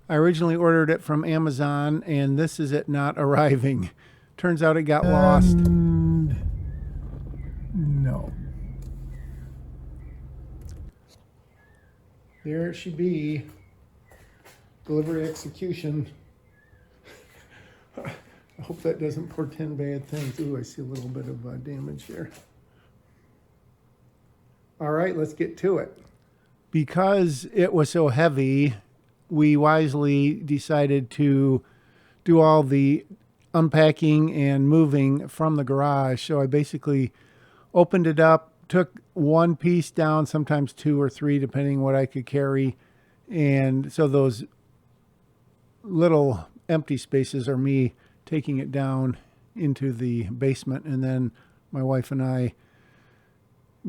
I originally ordered it from Amazon, and this is it not arriving. Turns out it got lost. No. There it should be. Delivery execution. I hope that doesn't portend bad things. Ooh, I see a little bit of damage here. All right, let's get to it. Because it was so heavy, we wisely decided to do all the unpacking and moving from the garage. So I basically opened it up, took one piece down, sometimes two or three, depending what I could carry. And so those little empty spaces are me taking it down into the basement. And then my wife and I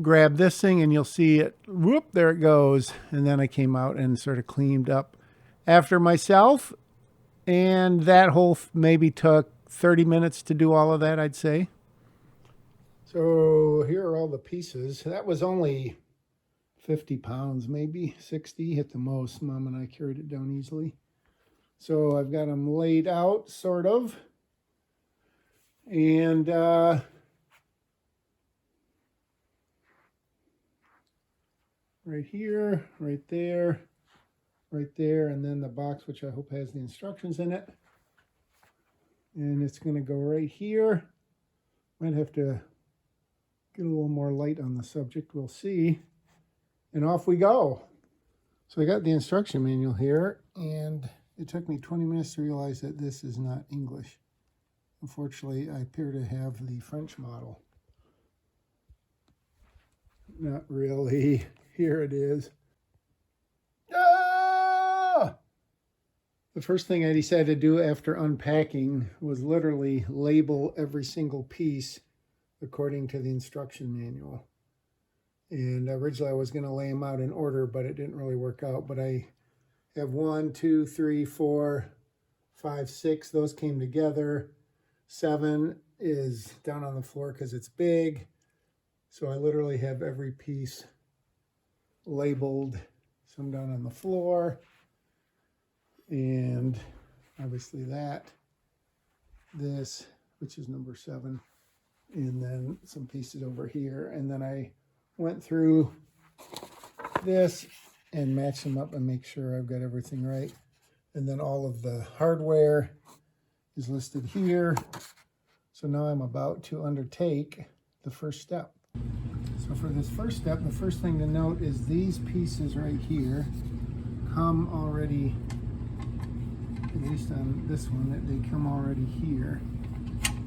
grab this thing, and you'll see it, whoop, there it goes. And then I came out and sort of cleaned up after myself. And that whole maybe took 30 minutes to do all of that, I'd say. So here are all the pieces. That was only 50 pounds, maybe 60 at the most. Mom and I carried it down easily. So I've got them laid out, sort of. And right here, right there, and then the box, which I hope has the instructions in it. And it's going to go right here. Might have to get a little more light on the subject, we'll see. And off we go. So I got the instruction manual here, and it took me 20 minutes to realize that this is not English. Unfortunately, I appear to have the French model. Not really. Here it is. Ah! The first thing I decided to do after unpacking was literally label every single piece according to the instruction manual. And originally I was going to lay them out in order, but it didn't really work out. But I have 1, 2, 3, 4, 5, 6. Those came together. 7 is down on the floor because it's big. So I literally have every piece labeled. Some down on the floor. And obviously this, which is number 7. And then some pieces over here. And then I went through this and match them up and make sure I've got everything right. And then all of the hardware is listed here. So now I'm about to undertake the first step. So for this first step, the first thing to note is these pieces right here come already, at least on this one, that they come already here.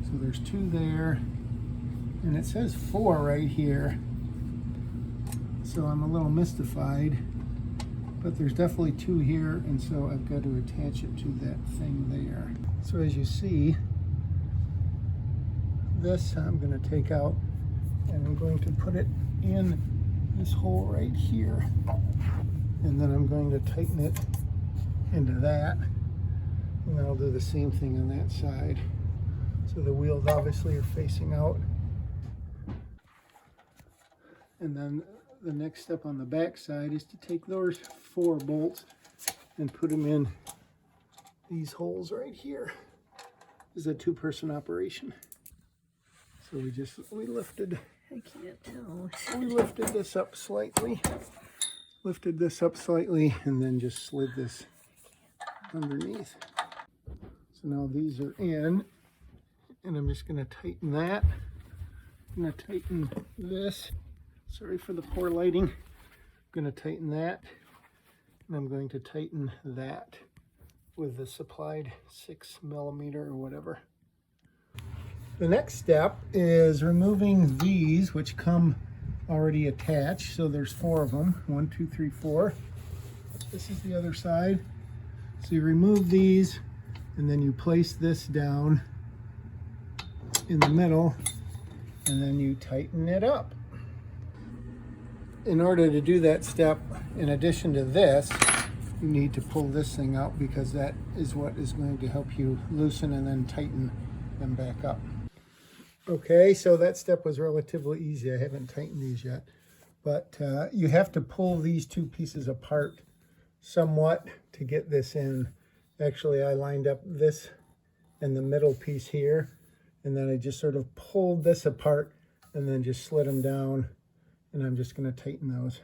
So there's 2 there, and it says 4 right here. So I'm a little mystified, but there's definitely 2 here, and so I've got to attach it to that thing there. So as you see, this I'm going to take out, and I'm going to put it in this hole right here, and then I'm going to tighten it into that, and then I'll do the same thing on that side. So the wheels obviously are facing out, and then the next step on the back side is to take those 4 bolts and put them in these holes right here. This is a 2-person operation. So we lifted, I can't tell. we lifted this up slightly, and then just slid this underneath. So now these are in, and I'm just going to tighten that. I'm going to tighten this. Sorry for the poor lighting. I'm going to tighten that, and I'm going to tighten that with the supplied 6mm or whatever. The next step is removing these, which come already attached. So there's 4 of them. 1, 2, 3, 4. This is the other side. So you remove these, and then you place this down in the middle, and then you tighten it up. In order to do that step, in addition to this, you need to pull this thing out, because that is what is going to help you loosen and then tighten them back up. Okay, so that step was relatively easy. I haven't tightened these yet, but you have to pull these 2 pieces apart somewhat to get this in. Actually, I lined up this and the middle piece here, and then I just sort of pulled this apart and then just slid them down, and I'm just going to tighten those.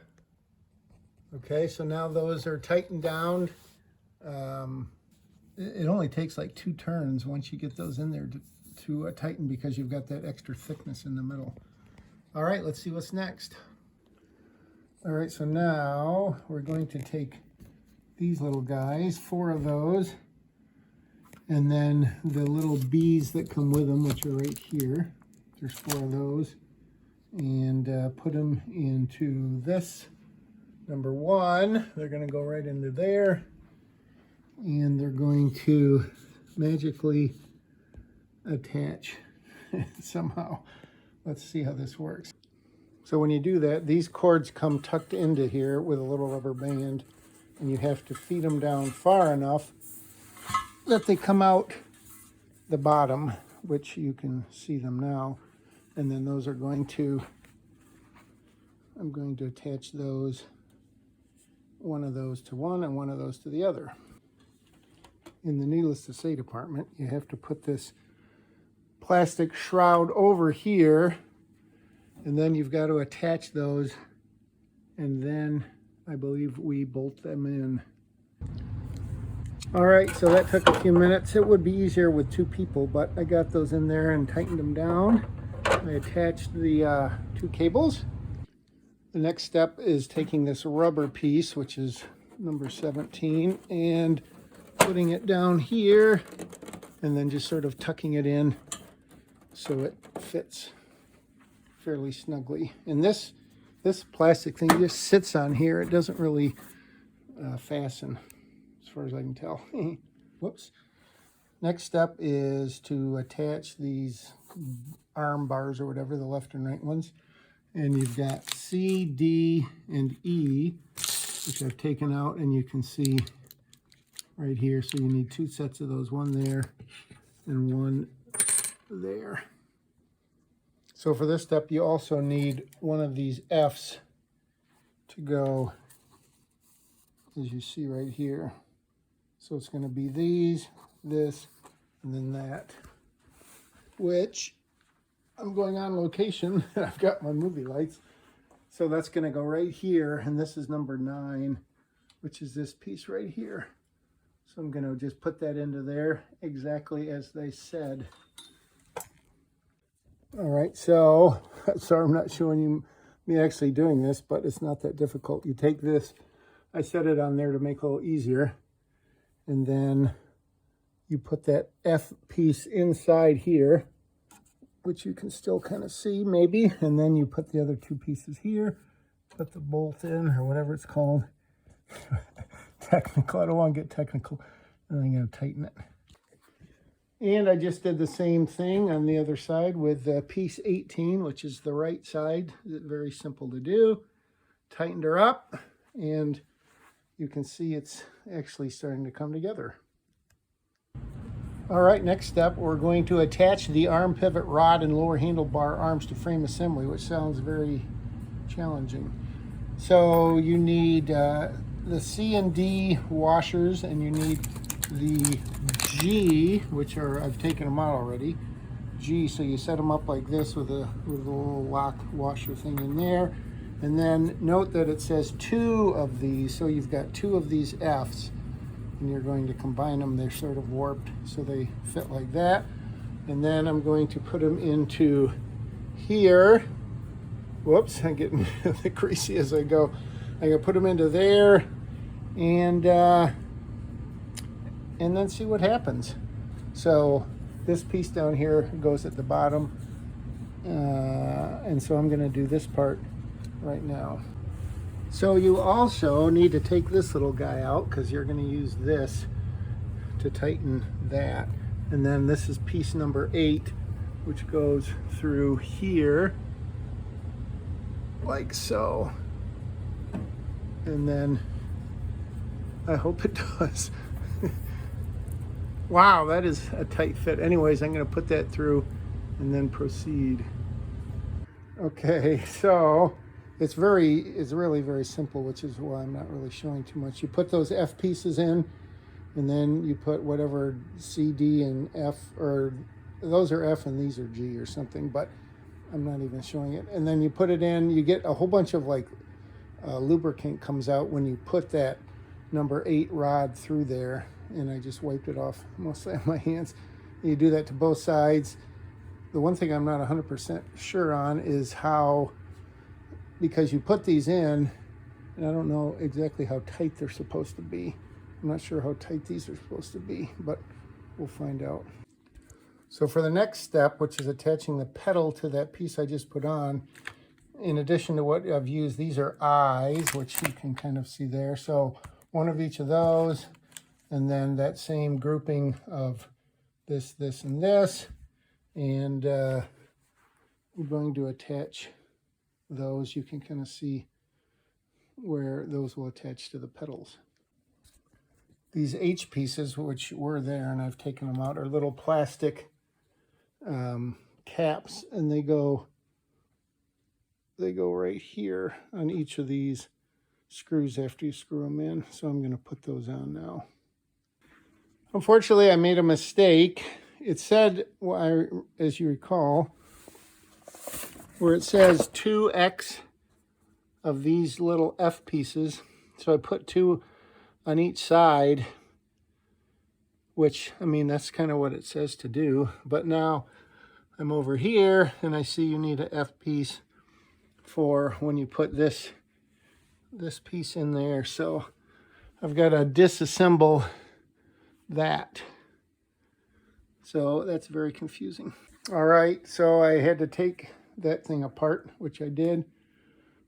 Okay, so now those are tightened down. It only takes like 2 turns once you get those in there to tighten, because you've got that extra thickness in the middle. All right, let's see what's next. All right, so now we're going to take these little guys, 4 of those, and then the little bees that come with them, which are right here. There's 4 of those, and put them into this. Number 1, they're going to go right into there, and they're going to magically attach somehow. Let's see how this works. So when you do that, these cords come tucked into here with a little rubber band, and you have to feed them down far enough that they come out the bottom, which you can see them now. And then those are going to, I'm going to attach those, one of those to one and one of those to the other. In the needless to say department, you have to put this plastic shroud over here, and then you've got to attach those, and then I believe we bolt them in. All right, so that took a few minutes. It would be easier with 2 people, but I got those in there and tightened them down. I attached the 2 cables. The next step is taking this rubber piece, which is number 17, and putting it down here, and then just sort of tucking it in so it fits fairly snugly. And this plastic thing just sits on here. It doesn't really fasten, as far as I can tell. Whoops. Next step is to attach these arm bars or whatever, the left and right ones. And you've got C, D, and E, which I've taken out, and you can see right here. So you need 2 sets of those, one there and one there. So for this step, you also need one of these F's to go, as you see right here. So it's going to be these, this, and then that, which I'm going on location. I've got my movie lights. So that's going to go right here, and this is number 9, which is this piece right here. So I'm going to just put that into there exactly as they said. All right, so sorry I'm not showing you me actually doing this, but it's not that difficult. You take this, I set it on there to make it a little easier, and then you put that F piece inside here, which you can still kind of see maybe, and then you put the other 2 pieces here, put the bolt in, or whatever it's called. Technical, I don't want to get technical, and I'm going to tighten it. And I just did the same thing on the other side with piece 18, which is the right side. Very simple to do. Tightened her up, and you can see it's actually starting to come together. All right, next step, we're going to attach the arm pivot rod and lower handlebar arms to frame assembly, which sounds very challenging. So you need the C and D washers, and you need the G, which are, I've taken them out already. G, so you set them up like this with a little lock washer thing in there. And then note that it says 2 of these, so you've got 2 of these F's, and you're going to combine them. They're sort of warped, so they fit like that. And then I'm going to put them into here. Whoops, I'm getting the greasy as I go. I'm gonna put them into there, and then see what happens. So this piece down here goes at the bottom, and so I'm going to do this part right now. So you also need to take this little guy out, because you're going to use this to tighten that. And then this is piece number 8, which goes through here like so, and then I hope it does. Wow, that is a tight fit. Anyways, I'm going to put that through and then proceed. Okay, so it's really very simple, which is why I'm not really showing too much. You put those F pieces in, and then you put whatever C, D, and F, or those are F and these are G or something, but I'm not even showing it. And then you put it in, you get a whole bunch of like lubricant comes out when you put that number 8 rod through there, and I just wiped it off mostly on my hands. You do that to both sides. The one thing I'm not 100% sure on is how, because you put these in, and I don't know exactly how tight they're supposed to be. I'm not sure how tight these are supposed to be, but we'll find out. So for the next step, which is attaching the pedal to that piece I just put on, in addition to what I've used, these are eyes, which you can kind of see there. So one of each of those, and then that same grouping of this, this, and this. And we're going to attach those. You can kind of see where those will attach to the pedals. These H pieces, which were there, and I've taken them out, are little plastic caps, and they go right here on each of these screws after you screw them in. So I'm going to put those on now. Unfortunately, I made a mistake. It said, well, as you recall, where it says 2x of these little F pieces. So I put 2 on each side, which, I mean, that's kind of what it says to do. But now I'm over here and I see you need an F piece for when you put this piece in there. So I've got to disassemble that. So that's very confusing. All right, so I had to take that thing apart, which I did,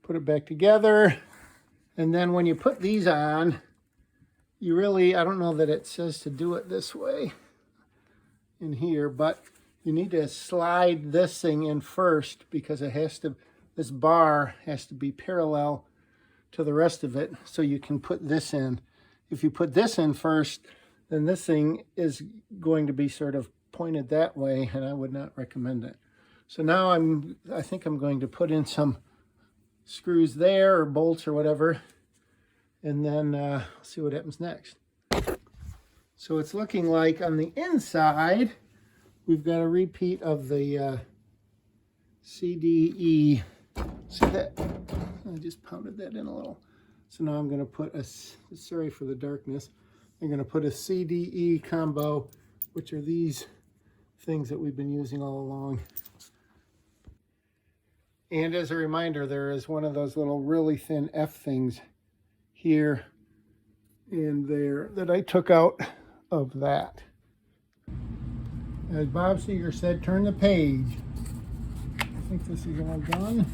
put it back together. And then when you put these on, you really, I don't know that it says to do it this way in here, but you need to slide this thing in first because it has to, this bar has to be parallel to the rest of it so you can put this in. If you put this in first, then this thing is going to be sort of pointed that way, and I would not recommend it. So now I think I'm going to put in some screws there or bolts or whatever, and then see what happens next. So it's looking like on the inside, we've got a repeat of the CDE. See that? I just pounded that in a little. So now I'm going to put a, sorry for the darkness, I'm going to put a CDE combo, which are these things that we've been using all along. And as a reminder, there is one of those little really thin F things here and there that I took out of that. As Bob Seeger said, turn the page. I think this is all done.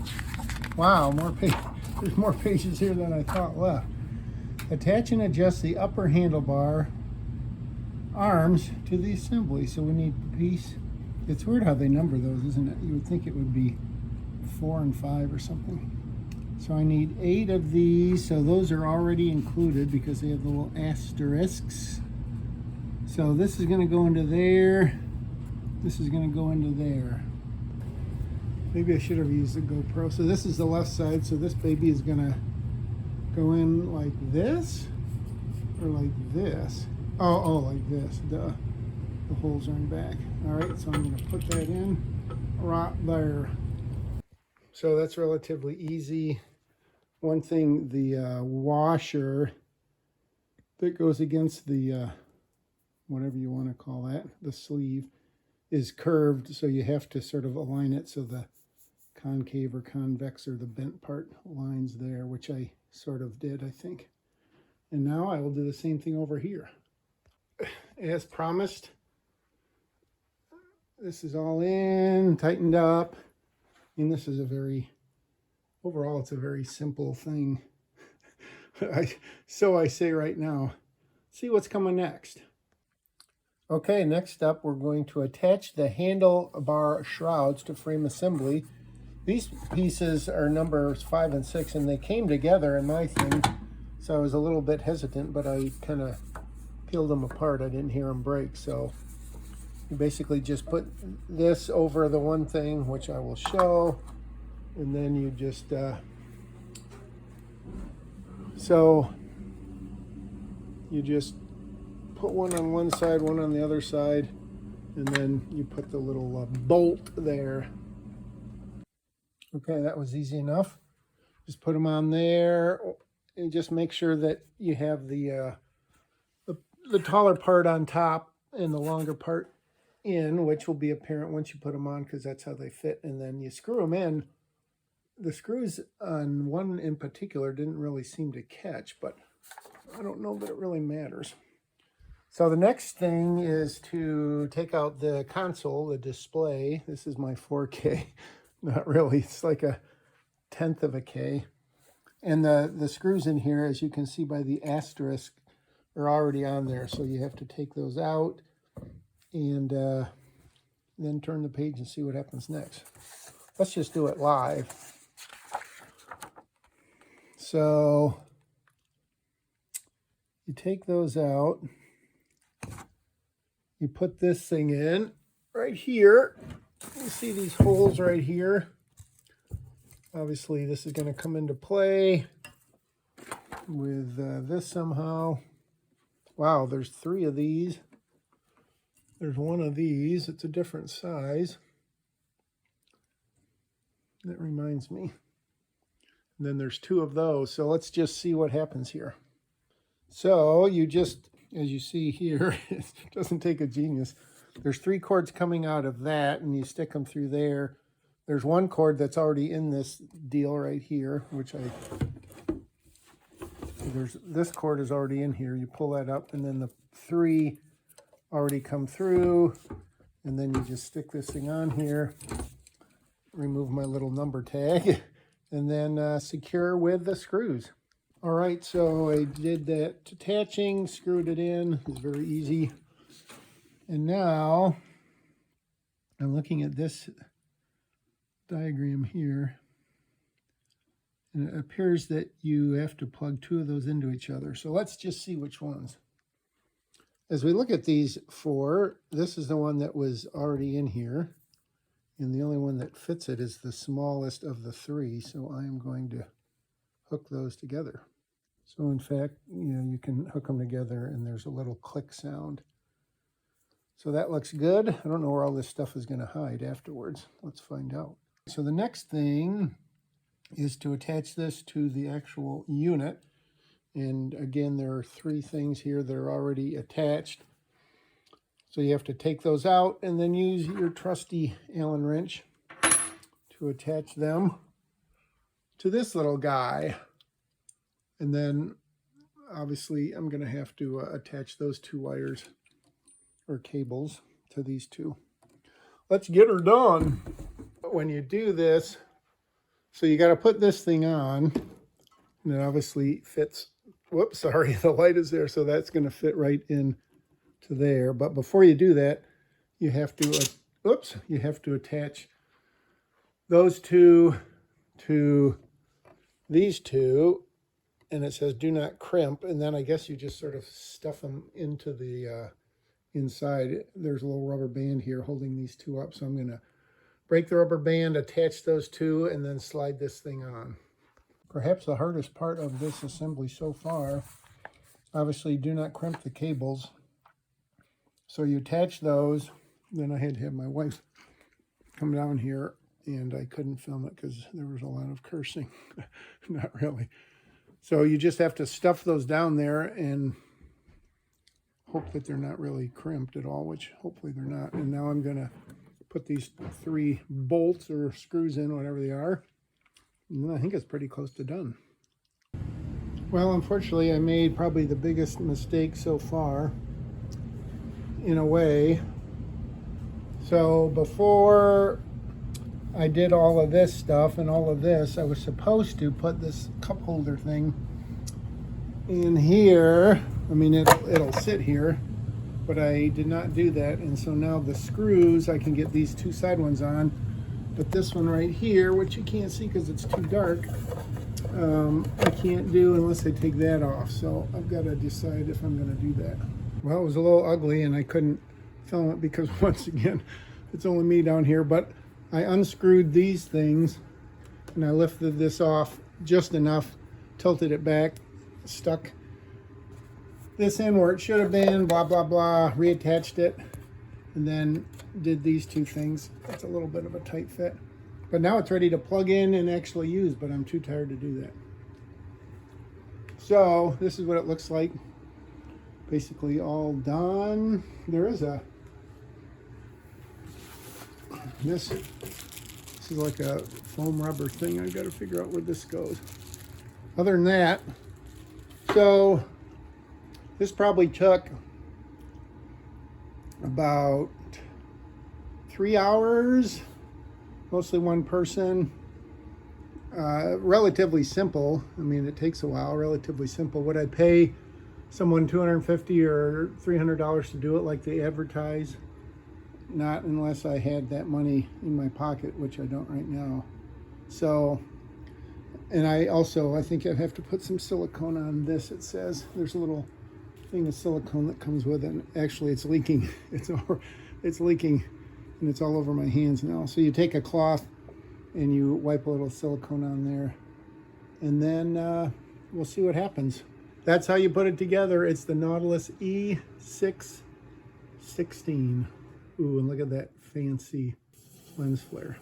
Wow, more pages. There's more pages here than I thought left. Attach and adjust the upper handlebar arms to the assembly. So we need a piece. It's weird how they number those, isn't it? You would think it would be 4 and 5 or something. So I need 8 of these. So those are already included because they have the little asterisks. So this is going to go into there. This is going to go into there. Maybe I should have used the GoPro. So this is the left side. So this baby is going to go in like this or like this. Oh, like this. The holes are in back. All right, so I'm going to put that in right there. So that's relatively easy. One thing, the washer that goes against the, whatever you want to call that, the sleeve, is curved, so you have to sort of align it so the concave or convex or the bent part lines there, which I sort of did, I think. And now I will do the same thing over here. As promised, this is all in, tightened up. I mean, this is a very, overall, it's a very simple thing. So I say right now, see what's coming next. Okay, next up, we're going to attach the handlebar shrouds to frame assembly. These pieces are numbers 5 and 6, and they came together in my thing, so I was a little bit hesitant, but I kind of peeled them apart. I didn't hear them break, so you basically just put this over the one thing, which I will show, and then you just, so you just put one on one side, one on the other side, and then you put the little bolt there. Okay, that was easy enough. Just put them on there, and just make sure that you have the taller part on top and the longer part in, which will be apparent once you put them on, because that's how they fit. And then you screw them in. The screws on one in particular didn't really seem to catch, but I don't know that it really matters. So the next thing is to take out the console, the display. This is my 4K. Not really. It's like a 1/10 of a K. And the screws in here, as you can see by the asterisk, are already on there. So you have to take those out and then turn the page and see what happens next. Let's just do it live. So you take those out. You put this thing in right here. You see these holes right here. Obviously, this is going to come into play with this somehow. Wow, there's 3 of these. There's one of these. It's a different size. That reminds me. And then there's 2 of those. So let's just see what happens here. So you just, as you see here, it doesn't take a genius. There's 3 cords coming out of that, and you stick them through there. There's 1 cord that's already in this deal right here, which this cord is already in here. You pull that up, and then the 3 already come through, and then you just stick this thing on here, remove my little number tag, and then secure with the screws. All right, so I did that attaching, screwed it in. It's very easy. And now I'm looking at this diagram here, and it appears that you have to plug 2 of those into each other. So let's just see which ones. As we look at these 4, this is the one that was already in here, and the only one that fits it is the smallest of the 3. So I am going to hook those together. So in fact, you can hook them together, and there's a little click sound. So that looks good. I don't know where all this stuff is going to hide afterwards. Let's find out. So the next thing is to attach this to the actual unit. And again, there are 3 things here that are already attached. So you have to take those out and then use your trusty Allen wrench to attach them to this little guy. And then obviously I'm going to have to attach those 2 wires or cables to these 2. Let's get her done. When you do this, so you got to put this thing on, and it obviously fits. Whoops, sorry, the light is there, so that's going to fit right in to there. But before you do that, you have to, you have to attach those 2 to these 2, and it says do not crimp, and then I guess you just sort of stuff them into the inside. There's a little rubber band here holding these 2 up, so I'm going to break the rubber band, attach those 2, and then slide this thing on. Perhaps the hardest part of this assembly so far, obviously do not crimp the cables. So you attach those, then I had to have my wife come down here, and I couldn't film it because there was a lot of cursing. Not really. So you just have to stuff those down there and hope that they're not really crimped at all, which hopefully they're not. And now I'm going to put these 3 bolts or screws in, whatever they are. And I think it's pretty close to done. Well, unfortunately, I made probably the biggest mistake so far, in a way. So before I did all of this stuff and all of this, I was supposed to put this cup holder thing in here. I mean, it'll sit here, but I did not do that. And so now the screws, I can get these 2 side ones on, but this one right here, which you can't see because it's too dark, I can't do unless I take that off. So I've got to decide if I'm going to do that. Well, it was a little ugly and I couldn't film it because once again, it's only me down here, but I unscrewed these things and I lifted this off just enough, tilted it back, stuck this in where it should have been, blah, blah, blah, reattached it, and then did these two things. It's a little bit of a tight fit. But now it's ready to plug in and actually use, but I'm too tired to do that. So this is what it looks like. Basically all done. There is this is like a foam rubber thing. I've got to figure out where this goes. Other than that, so this probably took about 3 hours, mostly one person. Relatively simple. I mean, it takes a while, relatively simple. Would I pay someone $250 or $300 to do it like they advertise? Not unless I had that money in my pocket, which I don't right now. So, and I think I have to put some silicone on this. It says there's a little thing of silicone that comes with it. And actually, it's leaking. It's leaking, and it's all over my hands now. So you take a cloth and you wipe a little silicone on there, and then we'll see what happens. That's how you put it together. It's the Nautilus E616. Ooh, and look at that fancy lens flare.